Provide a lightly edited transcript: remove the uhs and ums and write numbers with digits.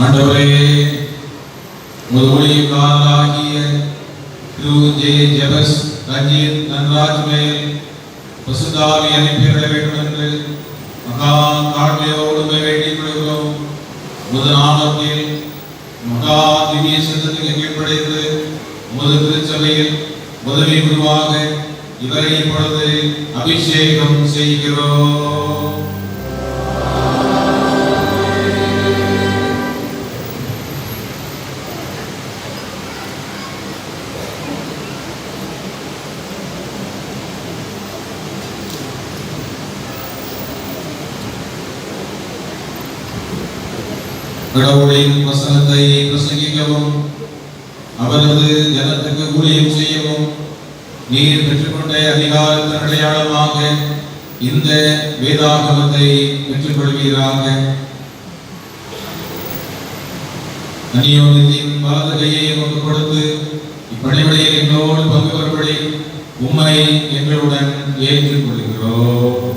ஆண்டவரே, உமது ஊழியக்காரராகிய திரு ஜே. ஜெபஸ் ரஞ்சித் தன்ராஜ் மேல் பசுதாவி அனுப்பிவிட வேண்டும் என்று மகா தாழ்மையோடு வேண்டிக் கொள்கிறோம். உமது நாமத்தில் மகா திவ்ய சித்தத்துக்கு கீழ்ப்படைந்து உமது திருச்சபையில் உதவி குருவாக இவரை இப்பொழுது அபிஷேகம் செய்கிறோம். கடவுளின் வசனத்தை பிரசங்கிக்கவும் அவரது ஜனத்துக்கு ஊழியம் செய்யவும் நீர் பெற்றுக்கொண்ட அதிகாரத்தின் அடையாளமாக இந்த வேதாகமத்தை பெற்றுக்கொள்வீராக. அநியோகத்தின் வலது கையை உமக்கு கொடுத்து இப்பணிவிடையில் எங்களோடு பங்கு வரும்படி உம்மை எங்களுடன் ஏற்றுக்கொள்கிறோம்.